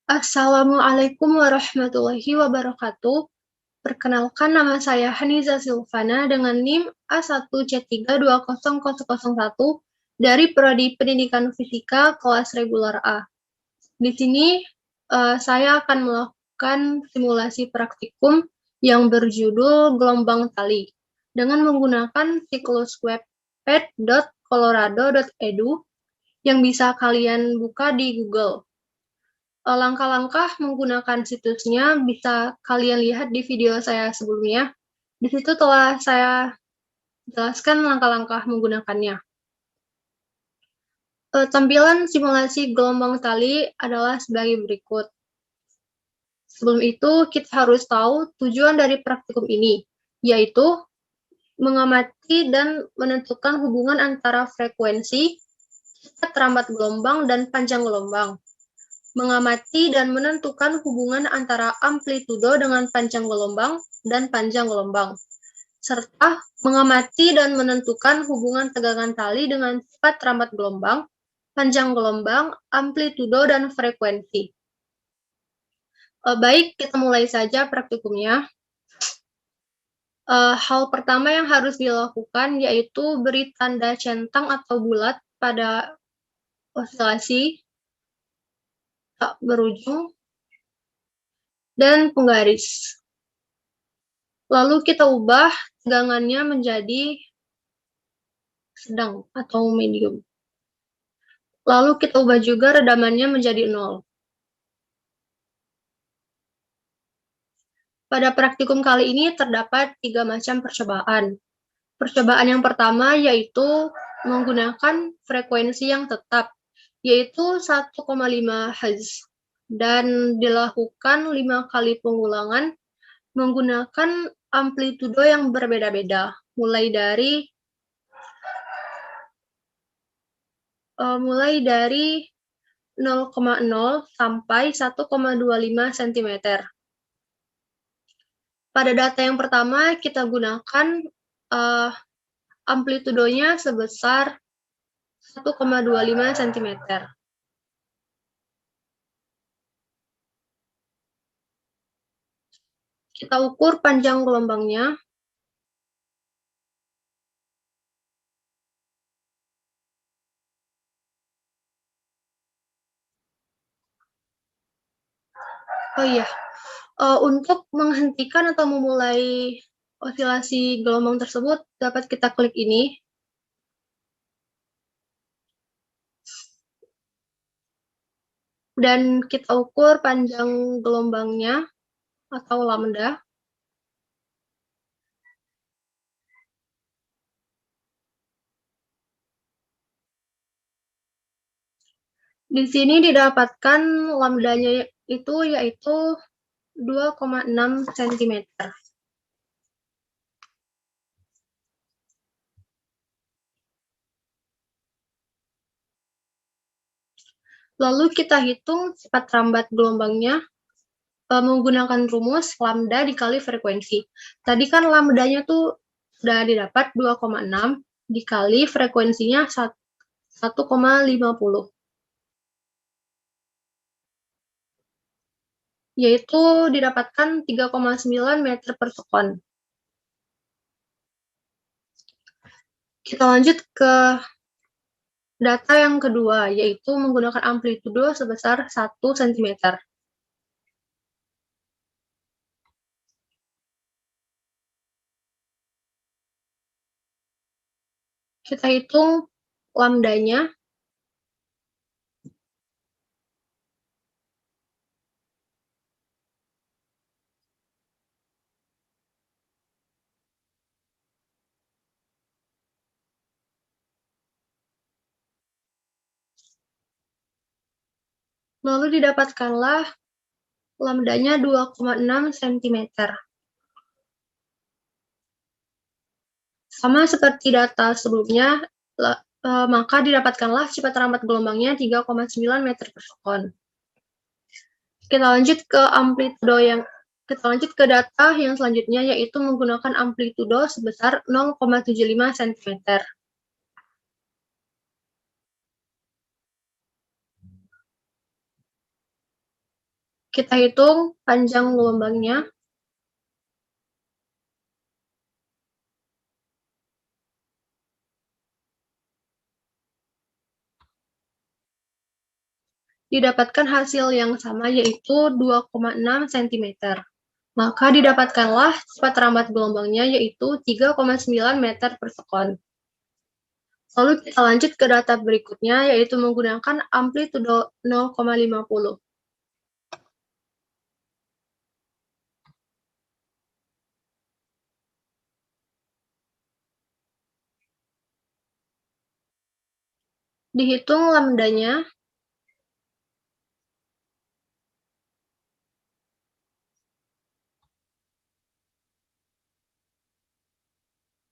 Assalamualaikum warahmatullahi wabarakatuh. Perkenalkan, nama saya Haniza Silvana dengan NIM A1C320001 dari Prodi Pendidikan Fisika kelas reguler A. Di sini saya akan melakukan simulasi praktikum yang berjudul gelombang tali dengan menggunakan siklus web ped.colorado.edu yang bisa kalian buka di Google. Langkah-langkah menggunakan situsnya bisa kalian lihat di video saya sebelumnya. Di situ telah saya jelaskan langkah-langkah menggunakannya. Tampilan simulasi gelombang tali adalah sebagai berikut. Sebelum itu, kita harus tahu tujuan dari praktikum ini, yaitu mengamati dan menentukan hubungan antara frekuensi, cepat lambat gelombang, dan panjang gelombang. Mengamati dan menentukan hubungan antara amplitudo dengan panjang gelombang dan panjang gelombang, serta mengamati dan menentukan hubungan tegangan tali dengan cepat lambat gelombang, panjang gelombang, amplitudo, dan frekuensi. Baik, kita mulai saja praktikumnya. Hal pertama yang harus dilakukan yaitu beri tanda centang atau bulat pada osilasi tak berujung dan penggaris. Lalu kita ubah tegangannya menjadi sedang atau medium. Lalu kita ubah juga redamannya menjadi 0. Pada praktikum kali ini terdapat 3 macam percobaan. Percobaan yang pertama yaitu menggunakan frekuensi yang tetap, yaitu 1,5 Hz, dan dilakukan 5 kali pengulangan menggunakan amplitudo yang berbeda-beda, mulai dari 0,0 sampai 1,25 cm. Pada data yang pertama, kita gunakan amplitudonya sebesar 1,25 cm. Kita ukur panjang gelombangnya. Oh iya, untuk menghentikan atau memulai osilasi gelombang tersebut, dapat kita klik ini. Dan kita ukur panjang gelombangnya atau lambda. Di sini didapatkan lambdanya itu yaitu 2,6 cm. Lalu kita hitung cepat lambat gelombangnya menggunakan rumus lambda dikali frekuensi. Tadi kan lambdanya tuh sudah didapat 2,6 dikali frekuensinya 1,50. Yaitu didapatkan 3,9 meter per sekon. Kita lanjut ke data yang kedua, yaitu menggunakan amplitudo sebesar 1 cm. Kita hitung lambdanya. Lalu didapatkanlah lambdanya 2,6 cm. Sama seperti data sebelumnya, maka didapatkanlah cepat rambat gelombangnya 3,9 meter per sekon. Kita lanjut ke data yang selanjutnya, yaitu menggunakan amplitudo sebesar 0,75 cm. Kita hitung panjang gelombangnya. Didapatkan hasil yang sama, yaitu 2,6 cm. Maka didapatkanlah cepat rambat gelombangnya, yaitu 3,9 meter per sekon. Lalu kita lanjut ke data berikutnya, yaitu menggunakan amplitudo 0,50. Dihitung lambdanya.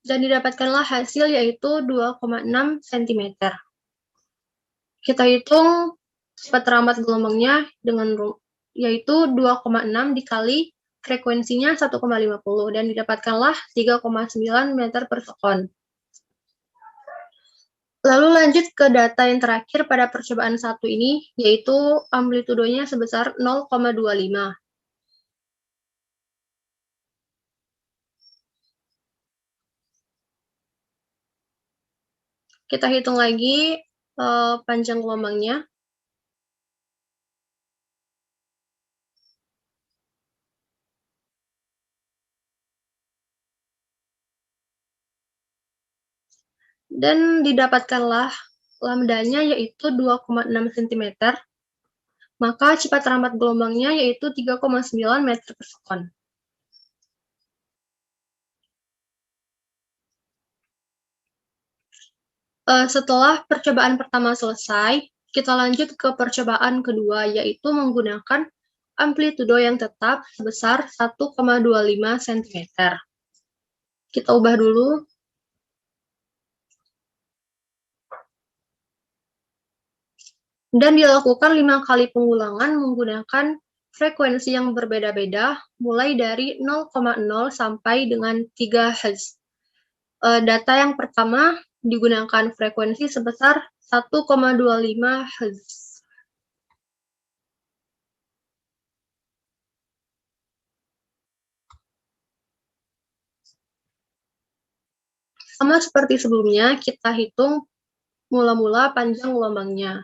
Dan didapatkanlah hasil, yaitu 2,6 cm. Kita hitung cepat rambat gelombangnya yaitu 2,6 dikali frekuensinya 1,50 dan didapatkanlah 3,9 meter per sekon. Lalu lanjut ke data yang terakhir pada percobaan satu ini, yaitu amplitudonya sebesar 0,25. Kita hitung lagi panjang gelombangnya. Dan didapatkanlah lambdanya, yaitu 2,6 cm. Maka cepat rambat gelombangnya yaitu 3,9 meter per sekon. Setelah percobaan pertama selesai, kita lanjut ke percobaan kedua, yaitu menggunakan amplitudo yang tetap sebesar 1,25 cm. Kita ubah dulu. Dan dilakukan 5 kali pengulangan menggunakan frekuensi yang berbeda-beda, mulai dari 0,0 sampai dengan 3 Hz. Data yang pertama digunakan frekuensi sebesar 1,25 Hz. Sama seperti sebelumnya, kita hitung mula-mula panjang gelombangnya.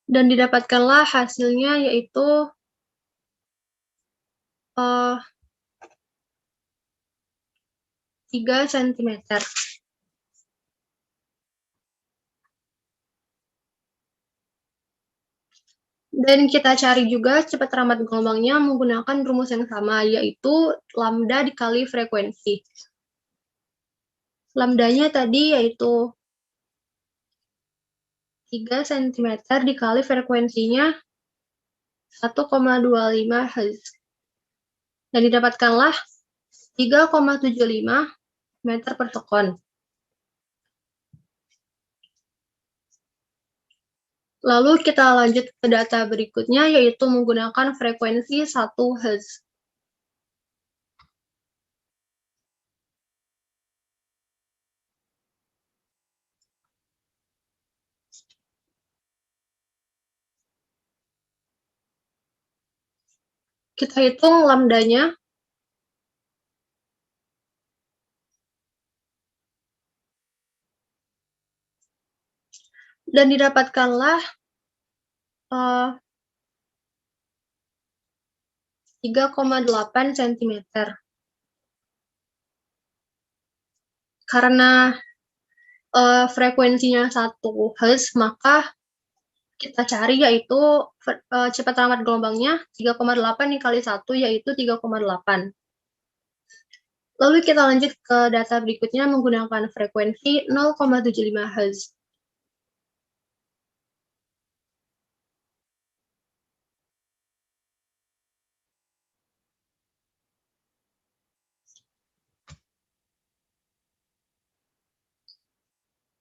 Dan didapatkanlah hasilnya, yaitu 3 cm. Dan kita cari juga cepat rambat gelombangnya menggunakan rumus yang sama, yaitu lambda dikali frekuensi. Lambdanya tadi yaitu 3 cm dikali frekuensinya 1,25 Hz. Dan didapatkanlah 3,75 meter per sekon. Lalu kita lanjut ke data berikutnya, yaitu menggunakan frekuensi 1 Hz. Kita hitung lambdanya. Dan didapatkanlah 3,8 cm. Karena frekuensinya 1 Hz, maka kita cari yaitu cepat rambat gelombangnya 3,8 dikali 1, yaitu 3,8. Lalu kita lanjut ke data berikutnya menggunakan frekuensi 0,75 Hz.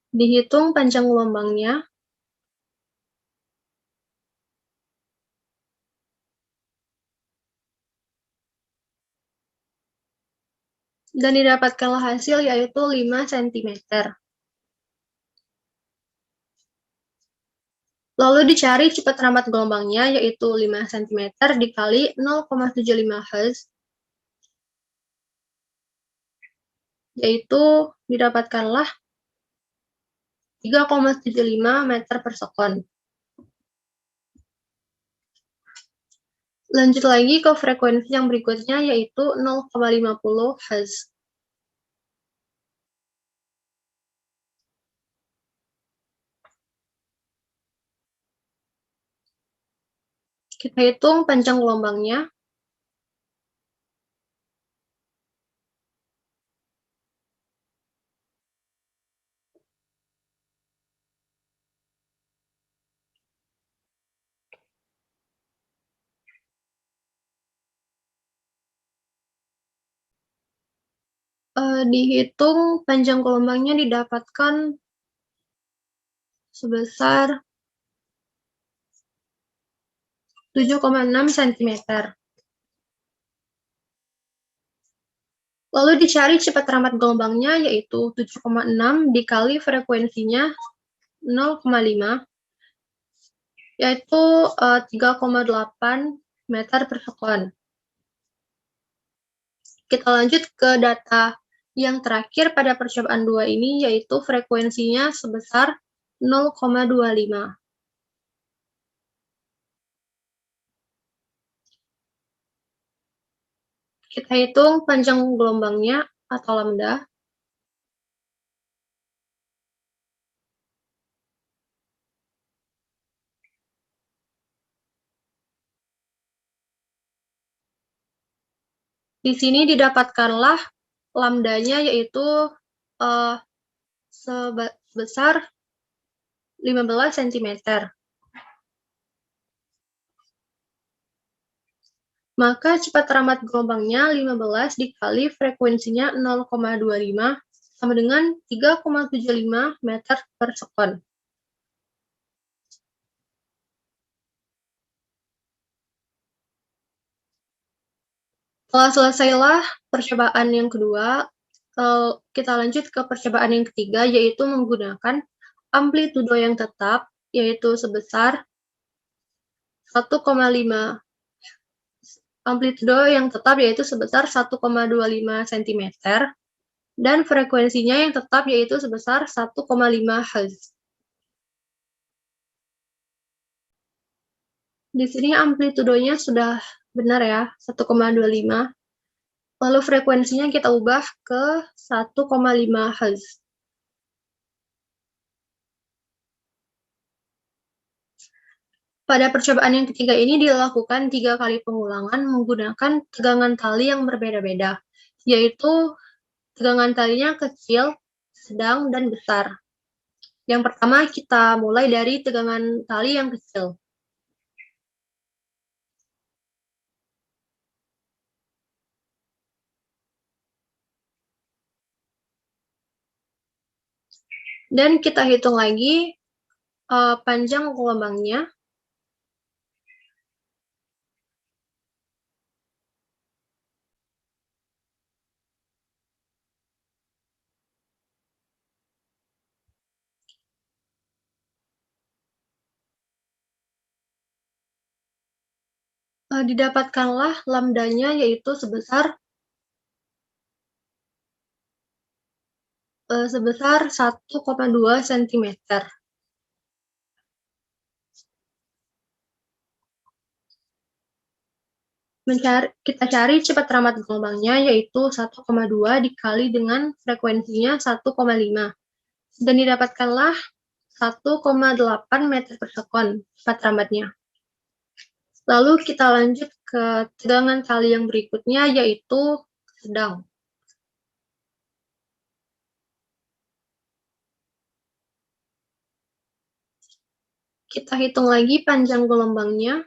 Dihitung panjang gelombangnya, dan didapatkanlah hasil yaitu 5 cm. Lalu dicari cepat rambat gelombangnya yaitu 5 cm dikali 0,75 Hz, yaitu didapatkanlah 3,75 meter per sekon. Lanjut lagi ke frekuensi yang berikutnya yaitu 0,50 Hz. Kita hitung panjang gelombangnya. Dihitung panjang gelombangnya didapatkan sebesar 7,6 cm. Lalu dicari cepat rambat gelombangnya yaitu 7,6 dikali frekuensinya 0,5 yaitu 3,8 meter per sekon. Kita lanjut ke data yang terakhir pada percobaan 2 ini yaitu frekuensinya sebesar 0,25. Kita hitung panjang gelombangnya atau lambda. Di sini didapatkanlah lambdanya yaitu sebesar 15 cm. Maka cepat rambat gelombangnya 15 dikali frekuensinya 0,25 sama dengan 3,75 meter per sekon. Setelah selesailah percobaan yang kedua, kita lanjut ke percobaan yang ketiga, yaitu menggunakan amplitudo yang tetap, yaitu sebesar 1,5 amplitudo yang tetap yaitu sebesar 1,25 cm dan frekuensinya yang tetap yaitu sebesar 1,5 Hz. Di sini amplitudonya sudah benar ya, 1,25. Lalu frekuensinya kita ubah ke 1,5 Hz. Pada percobaan yang ketiga ini dilakukan 3 kali pengulangan menggunakan tegangan tali yang berbeda-beda, yaitu tegangan talinya kecil, sedang, dan besar. Yang pertama kita mulai dari tegangan tali yang kecil. Dan kita hitung lagi panjang gelombangnya. Didapatkanlah lambdanya yaitu sebesar 1,2 cm. Kita cari cepat rambat gelombangnya yaitu 1,2 dikali dengan frekuensinya 1,5 dan didapatkanlah 1,8 meter per sekon cepat rambatnya. Lalu kita lanjut ke tegangan tali yang berikutnya yaitu sedang. Kita hitung lagi panjang gelombangnya.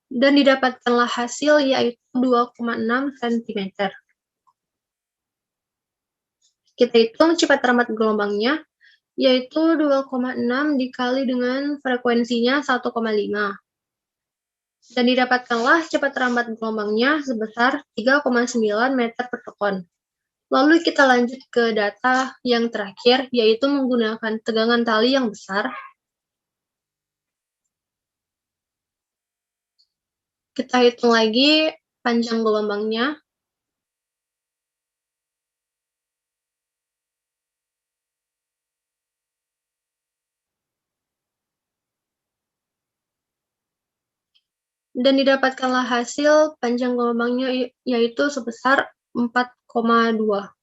Dan didapatkanlah hasil yaitu 2,6 cm. Kita hitung cepat rambat gelombangnya, yaitu 2,6 dikali dengan frekuensinya 1,5. Dan didapatkanlah cepat rambat gelombangnya sebesar 3,9 meter per sekon. Lalu kita lanjut ke data yang terakhir, yaitu menggunakan tegangan tali yang besar. Kita hitung lagi panjang gelombangnya. Dan didapatkanlah hasil panjang gelombangnya yaitu sebesar 4,2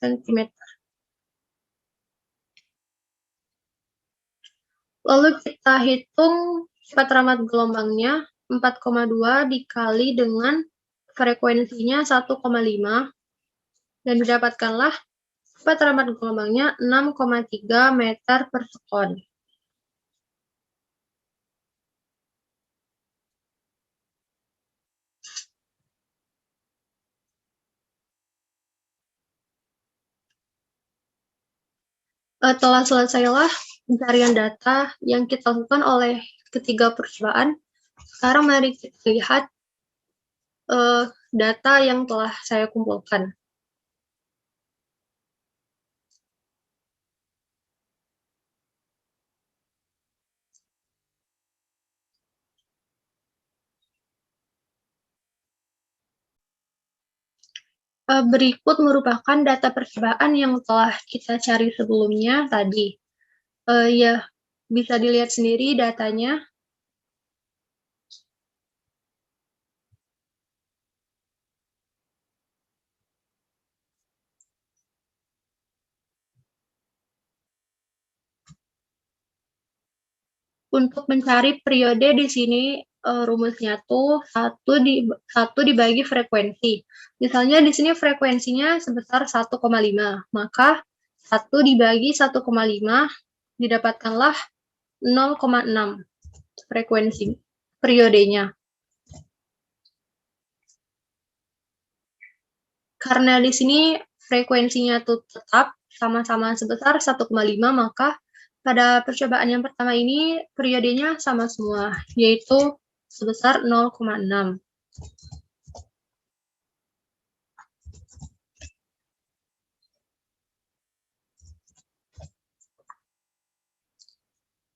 cm. Lalu kita hitung cepat rambat gelombangnya, 4,2 dikali dengan frekuensinya 1,5, dan didapatkanlah cepat rambat gelombangnya 6,3 meter per sekon. Telah selesailah pencarian data yang kita lakukan oleh ketiga percobaan. Sekarang mari kita lihat data yang telah saya kumpulkan. Berikut merupakan data percobaan yang telah kita cari sebelumnya tadi. Ya, bisa dilihat sendiri datanya. Untuk mencari periode di sini rumusnya tuh 1 dibagi frekuensi. Misalnya di sini frekuensinya sebesar 1,5, maka 1 dibagi 1,5 didapatkanlah 0,6 frekuensi periodenya. Karena di sini frekuensinya tuh tetap sama-sama sebesar 1,5, maka pada percobaan yang pertama ini periodenya sama semua, yaitu sebesar 0,6.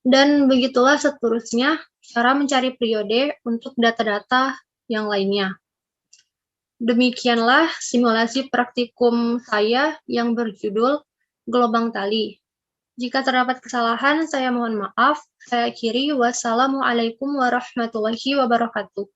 Dan begitulah seterusnya cara mencari periode untuk data-data yang lainnya. Demikianlah simulasi praktikum saya yang berjudul Gelombang Tali. Jika terdapat kesalahan, saya mohon maaf. Saya akhiri. Wassalamualaikum warahmatullahi wabarakatuh.